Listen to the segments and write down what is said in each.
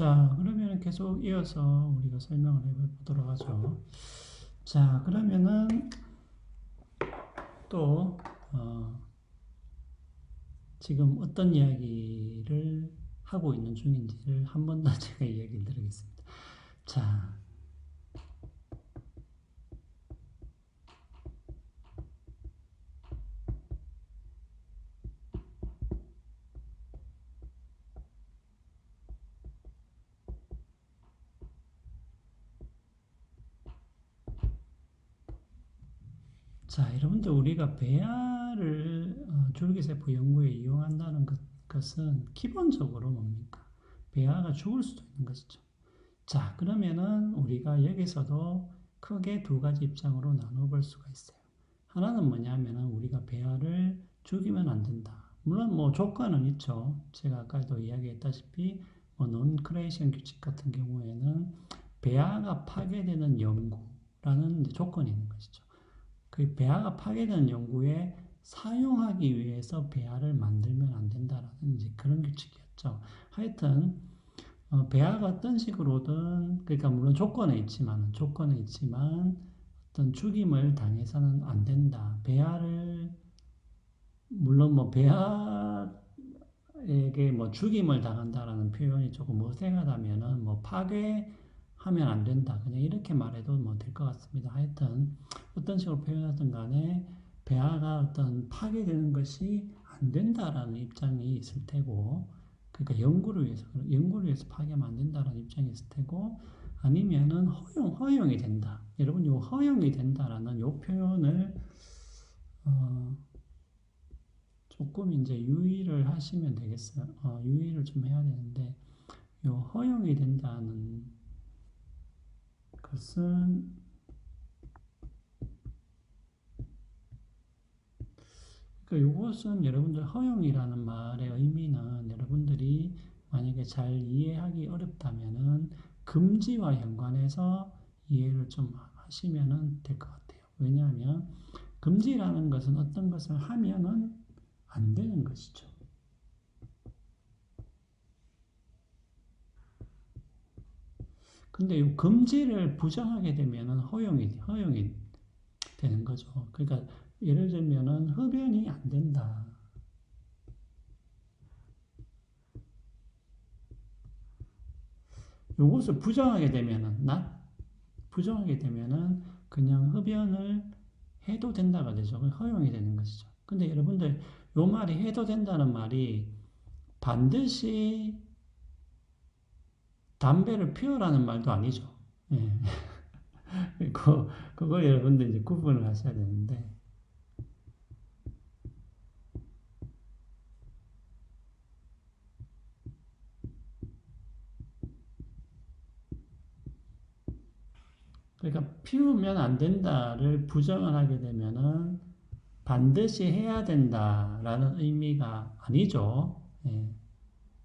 자, 그러면 계속 이어서 우리가 설명을 해보도록 하죠. 자, 그러면은 또, 지금 어떤 이야기를 하고 있는 중인지를 한 번 더 제가 이야기를 드리겠습니다. 자, 여러분들 우리가 배아를 줄기세포 연구에 이용한다는 것은 기본적으로 뭡니까? 배아가 죽을 수도 있는 것이죠. 자, 그러면은 우리가 여기서도 크게 두 가지 입장으로 나눠볼 수가 있어요. 하나는 뭐냐면은 우리가 배아를 죽이면 안 된다. 물론 뭐 조건은 있죠. 제가 아까도 이야기했다시피 뭐 논크레이션 규칙 같은 경우에는 배아가 파괴되는 연구라는 조건이 있는 것이죠. 그 배아가 파괴되는 연구에 사용하기 위해서 배아를 만들면 안 된다라는 이제 그런 규칙이었죠. 하여튼 배아가 어떤 식으로든 그러니까 물론 조건에 있지만 어떤 죽임을 당해서는 안 된다. 배아를 물론 뭐 배아에게 뭐 죽임을 당한다라는 표현이 조금 어색하다면은 뭐 파괴하면 안 된다. 그냥 이렇게 말해도 뭐 될 것 같습니다. 하여튼 어떤 식으로 표현하든 간에 배아가 어떤 파괴되는 것이 안 된다라는 입장이 있을 테고, 그러니까 연구를 위해서 파괴하면 안 된다라는 입장이 있을 테고, 아니면은 허용이 된다. 여러분, 요 허용이 된다라는 요 표현을, 어, 조금 이제 유의를 하시면 되겠어요. 유의를 좀 해야 되는데, 요 허용이 된다는 것은, 그러니까 요것은 여러분들 허용이라는 말의 의미는 여러분들이 만약에 잘 이해하기 어렵다면은 금지와 연관해서 이해를 좀 하시면 될 것 같아요. 왜냐하면 금지라는 것은 어떤 것을 하면은 안 되는 것이죠. 근데 이 금지를 부정하게 되면은 허용이 되는 거죠. 그러니까 예를 들면은 흡연이 안 된다. 요것을 부정하게 되면은 그냥 흡연을 해도 된다가 되죠. 허용이 되는 것이죠. 근데 여러분들 요 말이 해도 된다는 말이 반드시 담배를 피우라는 말도 아니죠. 예. 그거 여러분들 이제 구분을 하셔야 되는데. 그러니까 피우면 안 된다를 부정을 하게 되면은 반드시 해야 된다라는 의미가 아니죠. 예.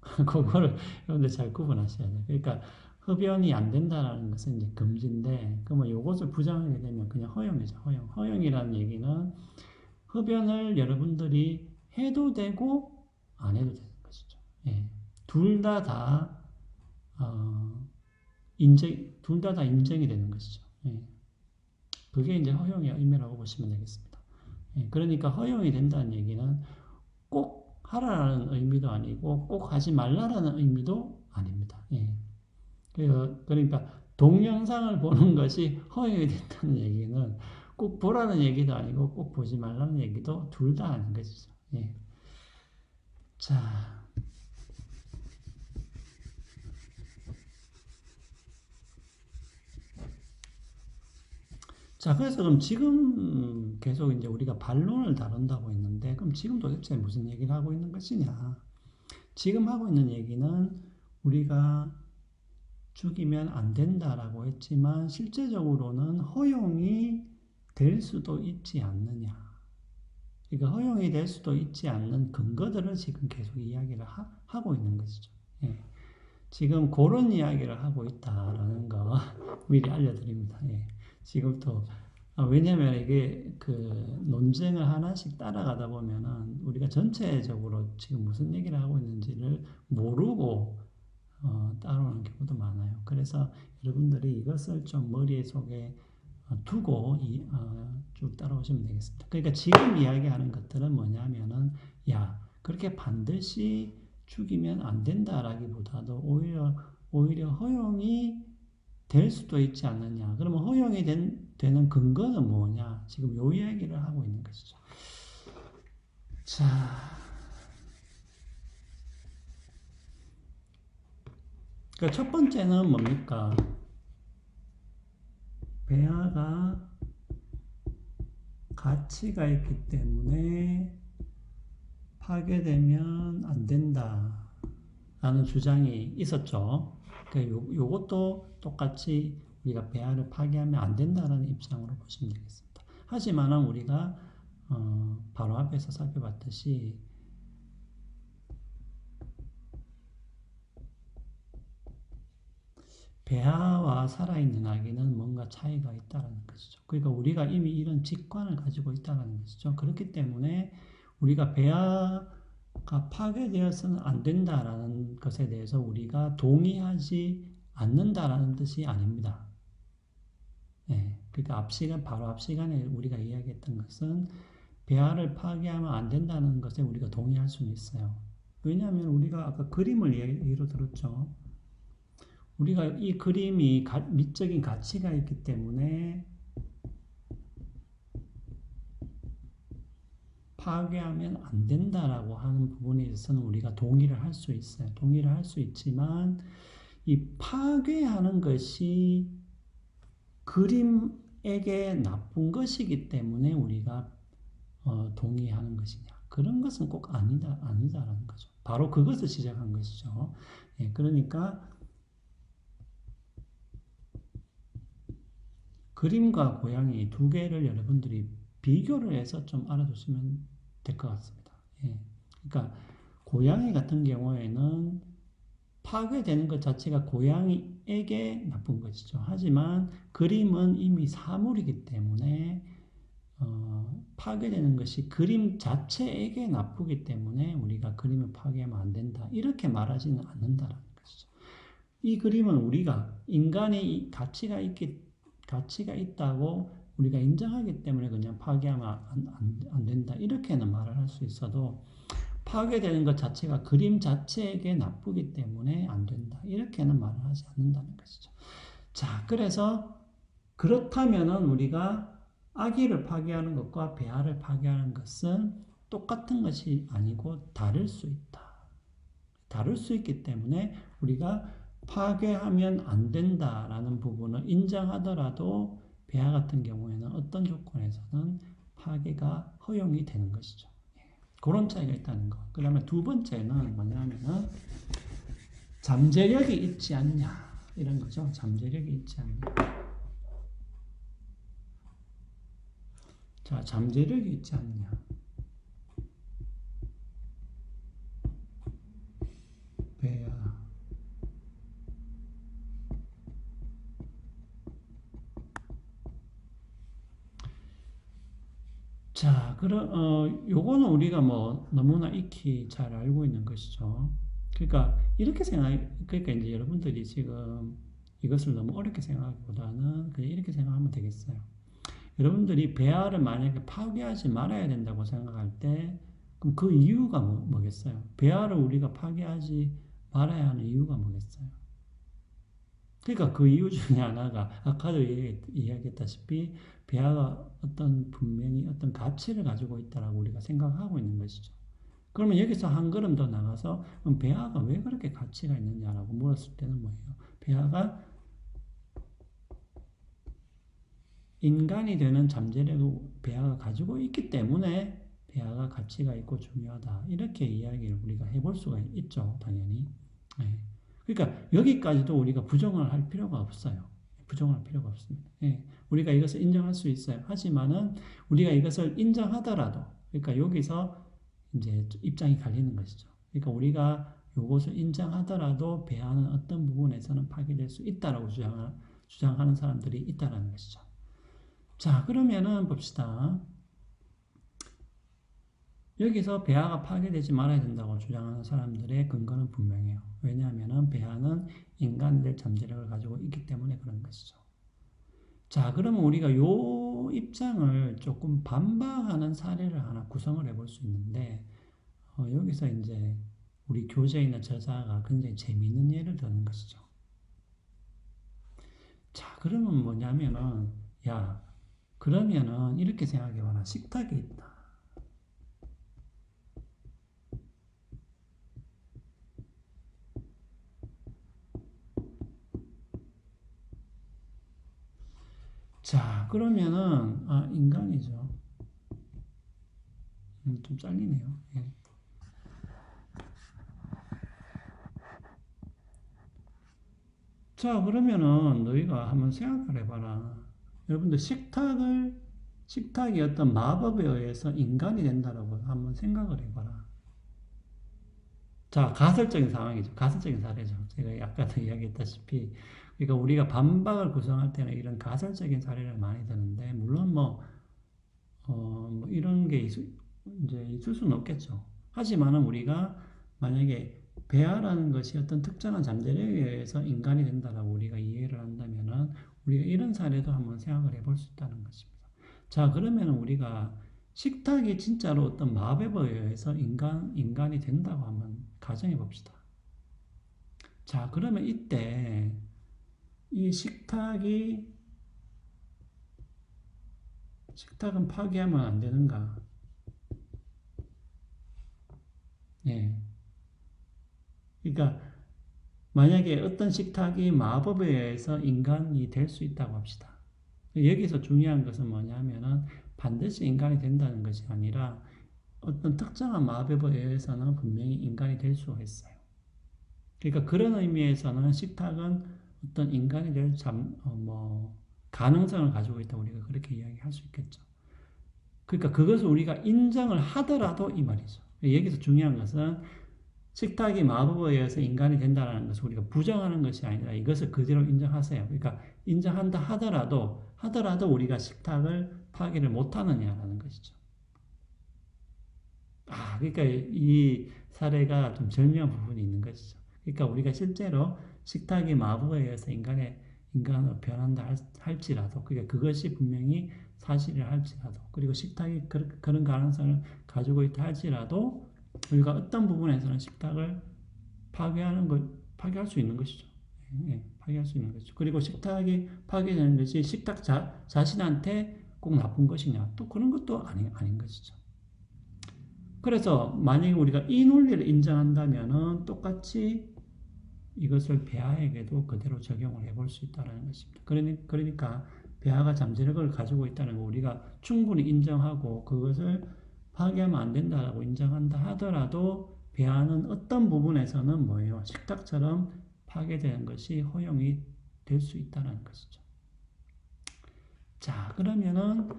그거를 여러분들 잘 구분하셔야 돼요. 그러니까 흡연이 안 된다라는 것은 이제 금지인데, 그러면 이것을 부정하게 되면 그냥 허용이죠. 허용이라는 얘기는 흡연을 여러분들이 해도 되고 안 해도 되는 것이죠. 예. 둘다 어, 둘 다 인정이 되는 것이죠. 예. 그게 이제 허용의 의미라고 보시면 되겠습니다. 예. 그러니까 허용이 된다는 얘기는 꼭 하라라는 의미도 아니고 꼭 하지 말라라는 의미도 아닙니다. 예. 그러니까 동영상을 보는 것이 허용이 된다는 얘기는 꼭 보라는 얘기도 아니고 꼭 보지 말라는 얘기도 둘 다 아닌 것이죠. 예. 자, 그래서 그럼 지금 계속 이제 우리가 반론을 다룬다고 했는데, 그럼 지금 도대체 무슨 얘기를 하고 있는 것이냐? 지금 하고 있는 얘기는 우리가 죽이면 안 된다라고 했지만 실제적으로는 허용이 될 수도 있지 않느냐. 그러니까 허용이 될 수도 있지 않는 근거들을 지금 계속 이야기를 하고 있는 것이죠. 예. 지금 그런 이야기를 하고 있다라는 거 미리 알려드립니다. 예. 지금부터 왜냐하면 이게 그 논쟁을 하나씩 따라가다 보면은 우리가 전체적으로 지금 무슨 얘기를 하고 있는지를 모르고 따라오는 경우도 많아요. 그래서 여러분들이 이것을 좀 머릿속에 두고 쭉 따라오시면 되겠습니다. 그러니까 지금 이야기하는 것들은 뭐냐면은 야 그렇게 반드시 죽이면 안 된다라기보다도 오히려 허용이 될 수도 있지 않느냐. 그러면 허용이 되는 근거는 뭐냐? 지금 요 이야기를 하고 있는 것이죠. 자, 그러니까 첫 번째는 뭡니까? 배아가 가치가 있기 때문에 파괴되면 안 된다 라는 주장이 있었죠. 그러니까 요것도 똑같이 우리가 배아를 파괴하면 안 된다라는 입장으로 보시면 되겠습니다. 하지만 우리가 바로 앞에서 살펴봤듯이 배아와 살아있는 아기는 뭔가 차이가 있다는 것이죠. 그러니까 우리가 이미 이런 직관을 가지고 있다는 것이죠. 그렇기 때문에 우리가 배아가 파괴되어서는 안 된다라는 것에 대해서 우리가 동의하지 않는다라는 뜻이 아닙니다. 네, 그러니까 바로 앞 시간에 우리가 이야기했던 것은 배아를 파괴하면 안 된다는 것에 우리가 동의할 수는 있어요. 왜냐하면 우리가 아까 그림을 예로 들었죠. 우리가 이 그림이 미적인 가치가 있기 때문에 파괴하면 안 된다라고 하는 부분에 있어서는 우리가 동의를 할 수 있어요. 동의를 할 수 있지만 이 파괴하는 것이 그림에게 나쁜 것이기 때문에 우리가 동의하는 것이냐. 그런 것은 꼭 아니다라는 거죠. 바로 그것을 시작한 것이죠. 예, 그러니까 그림과 고양이 두 개를 여러분들이 비교를 해서 좀 알아두시면 될 것 같습니다. 예. 그러니까 고양이 같은 경우에는 파괴되는 것 자체가 고양이에게 나쁜 것이죠. 하지만 그림은 이미 사물이기 때문에 파괴되는 것이 그림 자체에게 나쁘기 때문에 우리가 그림을 파괴하면 안 된다. 이렇게 말하지는 않는다라는 것이죠. 이 그림은 우리가 인간이 가치가 있다고 우리가 인정하기 때문에 그냥 파괴하면 안 된다. 이렇게는 말을 할 수 있어도 파괴되는 것 자체가 그림 자체에게 나쁘기 때문에 안 된다. 이렇게는 말을 하지 않는다는 것이죠. 자, 그래서 그렇다면은 우리가 아기를 파괴하는 것과 배아를 파괴하는 것은 똑같은 것이 아니고 다를 수 있다. 다를 수 있기 때문에 우리가 파괴하면 안 된다라는 부분을 인정하더라도 배아 같은 경우에는 어떤 조건에서는 파괴가 허용이 되는 것이죠. 그런 차이가 있다는 거. 그 다음에 두 번째는 뭐냐면은 잠재력이 있지 않냐 이런 거죠. 잠재력이 있지 않냐. 자, 잠재력이 있지 않냐. 배아. 자, 요거는 우리가 뭐 너무나 익히 잘 알고 있는 것이죠. 그러니까 그러니까 이제 여러분들이 지금 이것을 너무 어렵게 생각하기보다는 그냥 이렇게 생각하면 되겠어요. 여러분들이 배아를 만약에 파괴하지 말아야 된다고 생각할 때, 그럼 그 이유가 뭐겠어요? 배아를 우리가 파괴하지 말아야 하는 이유가 뭐겠어요? 그러니까 그 이유 중에 하나가 아까도 이야기했다시피 배아가 분명히 어떤 가치를 가지고 있다라고 우리가 생각하고 있는 것이죠. 그러면 여기서 한 걸음 더 나가서 그럼 배아가 왜 그렇게 가치가 있느냐라고 물었을 때는 뭐예요? 배아가 인간이 되는 잠재력을 배아가 가지고 있기 때문에 배아가 가치가 있고 중요하다. 이렇게 이야기를 우리가 해볼 수가 있죠. 당연히. 네. 그러니까 여기까지도 우리가 부정을 할 필요가 없어요. 부정할 필요가 없습니다. 예. 우리가 이것을 인정할 수 있어요. 하지만은 우리가 이것을 인정하더라도, 그러니까 여기서 이제 입장이 갈리는 것이죠. 그러니까 우리가 이것을 인정하더라도 배아는 어떤 부분에서는 파괴될 수 있다라고 주장하는 사람들이 있다라는 것이죠. 자, 그러면은 봅시다. 여기서 배아가 파괴되지 말아야 된다고 주장하는 사람들의 근거는 분명해요. 왜냐하면 배아는 인간이 될 잠재력을 가지고 있기 때문에 그런 것이죠. 자, 그러면 우리가 요 입장을 조금 반박하는 사례를 하나 구성을 해볼 수 있는데, 여기서 이제 우리 교재에 있는 저자가 굉장히 재미있는 예를 드는 것이죠. 자, 그러면 뭐냐면은, 야, 그러면은 이렇게 생각해봐라. 식탁이 있다. 자, 그러면은, 인간이죠. 좀 잘리네요. 예. 자, 그러면은 너희가 한번 생각을 해봐라. 여러분들 식탁이 어떤 마법에 의해서 인간이 된다라고 한번 생각을 해봐라. 자, 가설적인 상황이죠. 가설적인 사례죠. 제가 아까도 이야기했다시피. 그러니까 우리가 반박을 구성할 때는 이런 가설적인 사례를 많이 드는데, 물론 뭐 이런 게 이제 있을 수는 없겠죠. 하지만은 우리가 만약에 배아라는 것이 어떤 특정한 잠재력에 의해서 인간이 된다라고 우리가 이해를 한다면은 우리가 이런 사례도 한번 생각을 해볼 수 있다는 것입니다. 자, 그러면은 우리가 식탁이 진짜로 어떤 마법에 의해서 인간이 된다고 한번 가정해 봅시다. 자, 그러면 이때 이 식탁은 파괴하면 안 되는가? 예. 그러니까 만약에 어떤 식탁이 마법에 의해서 인간이 될 수 있다고 합시다. 여기서 중요한 것은 뭐냐면은 반드시 인간이 된다는 것이 아니라 어떤 특정한 마법에 의해서는 분명히 인간이 될 수가 있어요. 그러니까 그런 의미에서는 식탁은 어떤 인간이 될 가능성을 가지고 있다 우리가 그렇게 이야기할 수 있겠죠. 그러니까 그것을 우리가 인정을 하더라도 이 말이죠. 여기서 중요한 것은 식탁이 마법에 의해서 인간이 된다는 것을 우리가 부정하는 것이 아니라 이것을 그대로 인정하세요. 그러니까 인정한다 하더라도 우리가 식탁을 파괴를 못하느냐라는 것이죠. 그러니까 이 사례가 좀 절묘한 부분이 있는 것이죠. 그러니까 우리가 실제로 식탁이 마법에 의해서 인간으로 변한다 할지라도, 그러니까 그것이 분명히 사실을 할지라도, 그리고 식탁이 그런 가능성을 가지고 있다 할지라도, 우리가 어떤 부분에서는 식탁을 파괴할 수 있는 것이죠. 예, 파괴할 수 있는 것이죠. 그리고 식탁이 파괴되는 것이 식탁 자신한테 꼭 나쁜 것이냐, 또 그런 것도 아닌 것이죠. 그래서 만약에 우리가 이 논리를 인정한다면은 똑같이 이것을 배아에게도 그대로 적용을 해볼 수 있다는 것입니다. 그러니까 배아가 잠재력을 가지고 있다는 거 우리가 충분히 인정하고 그것을 파괴하면 안 된다라고 인정한다 하더라도 배아는 어떤 부분에서는 뭐예요? 식탁처럼 파괴되는 것이 허용이 될 수 있다는 것이죠. 자, 그러면은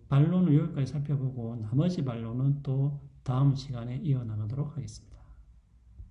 반론을 여기까지 살펴보고 나머지 반론은 또 다음 시간에 이어나가도록 하겠습니다.